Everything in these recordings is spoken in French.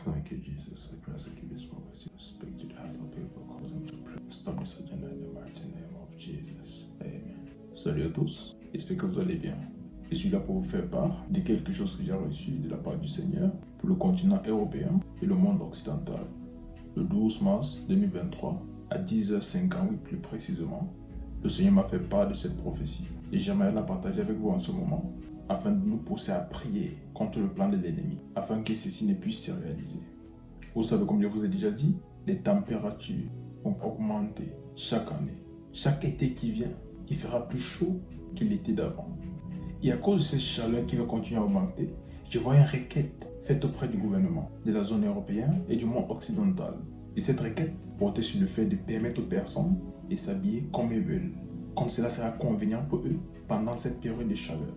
Thank you, Jesus. I pray as I give this prophecy. Speak to the hearts of people, cause them to pray. Stop this agenda in the mighty name of Jesus. Amen. Salut à tous. J'espère que vous allez bien. Je suis là pour vous faire part de quelque chose que j'ai reçu de la part du Seigneur pour le continent européen et le monde occidental. Le 12 mars 2023, à 10h58 plus précisément, le Seigneur m'a fait part de cette prophétie et j'aimerais la partager avec vous en ce moment afin de nous pousser à prier contre le plan de l'ennemi, afin que ceci ne puisse se réaliser. Vous savez, comme je vous ai déjà dit, les températures vont augmenter chaque année. Chaque été qui vient, il fera plus chaud que l'été d'avant. Et à cause de cette chaleur qui va continuer à augmenter, je vois une requête faite auprès du gouvernement de la zone européenne et du monde occidental. Et cette requête portait sur le fait de permettre aux personnes de s'habiller comme elles veulent, comme cela sera convenient pour eux pendant cette période de chaleur.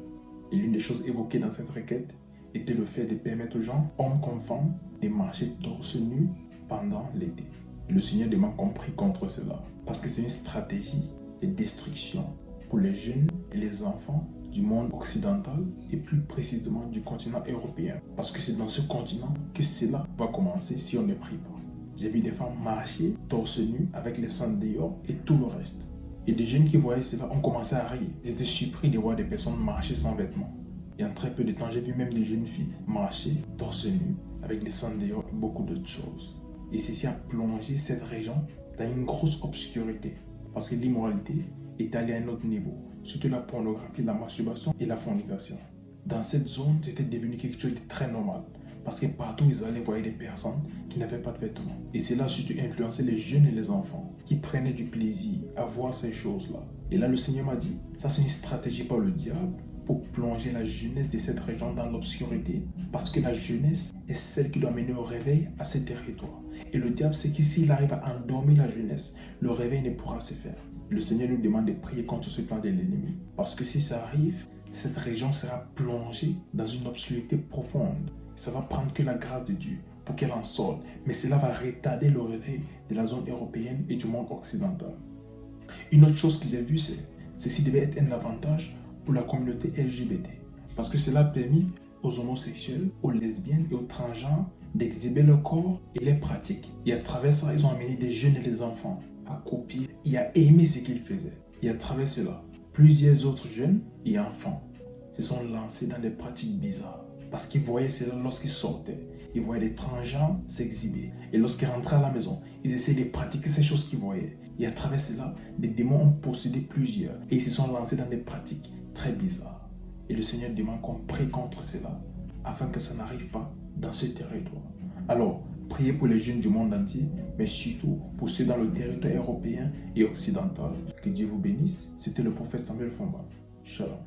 Et l'une des choses évoquées dans cette requête était le fait de permettre aux gens, hommes comme femmes, de marcher torse nu pendant l'été. Et le Seigneur demande qu'on prie contre cela, parce que c'est une stratégie de destruction pour les jeunes et les enfants du monde occidental et plus précisément du continent européen. Parce que c'est dans ce continent que cela va commencer si on ne prie pas. J'ai vu des femmes marcher torse nu avec les seins dehors et tout le reste. Et des jeunes qui voyaient cela ont commencé à rire. Ils étaient surpris de voir des personnes marcher sans vêtements. Et en très peu de temps, j'ai vu même des jeunes filles marcher torse nu avec les seins dehors et beaucoup d'autres choses. Et ceci a plongé cette région dans une grosse obscurité. Parce que l'immoralité est allée à un autre niveau. Surtout la pornographie, la masturbation et la fornication. Dans cette zone, c'était devenu quelque chose de très normal. Parce que partout où ils allaient voir des personnes qui n'avaient pas de vêtements. Et cela a surtout influencé les jeunes et les enfants qui prenaient du plaisir à voir ces choses-là. Et là, le Seigneur m'a dit, ça c'est une stratégie par le diable pour plonger la jeunesse de cette région dans l'obscurité. Parce que la jeunesse est celle qui doit mener au réveil à ce territoire. Et le diable sait que s'il arrive à endormir la jeunesse, le réveil ne pourra se faire. Le Seigneur nous demande de prier contre ce plan de l'ennemi. Parce que si ça arrive, cette région sera plongée dans une obscurité profonde. Ça va prendre que la grâce de Dieu pour qu'elle en sorte. Mais cela va retarder le réveil de la zone européenne et du monde occidental. Une autre chose que j'ai vue, c'est ceci devait être un avantage pour la communauté LGBT. Parce que cela a permis aux homosexuels, aux lesbiennes et aux transgenres d'exhiber leur corps et les pratiques. Et à travers ça, ils ont amené des jeunes et des enfants à copier et à aimer ce qu'ils faisaient. Et à travers cela, plusieurs autres jeunes et enfants se sont lancés dans des pratiques bizarres. Parce qu'ils voyaient cela lorsqu'ils sortaient. Ils voyaient des transgenres s'exhiber. Et lorsqu'ils rentraient à la maison, ils essayaient de pratiquer ces choses qu'ils voyaient. Et à travers cela, des démons ont possédé plusieurs. Et ils se sont lancés dans des pratiques très bizarres. Et le Seigneur demande qu'on prie contre cela, afin que ça n'arrive pas dans ce territoire. Alors, priez pour les jeunes du monde entier, mais surtout pour ceux dans le territoire européen et occidental. Que Dieu vous bénisse. C'était le prophète Samuel Fomba. Shalom.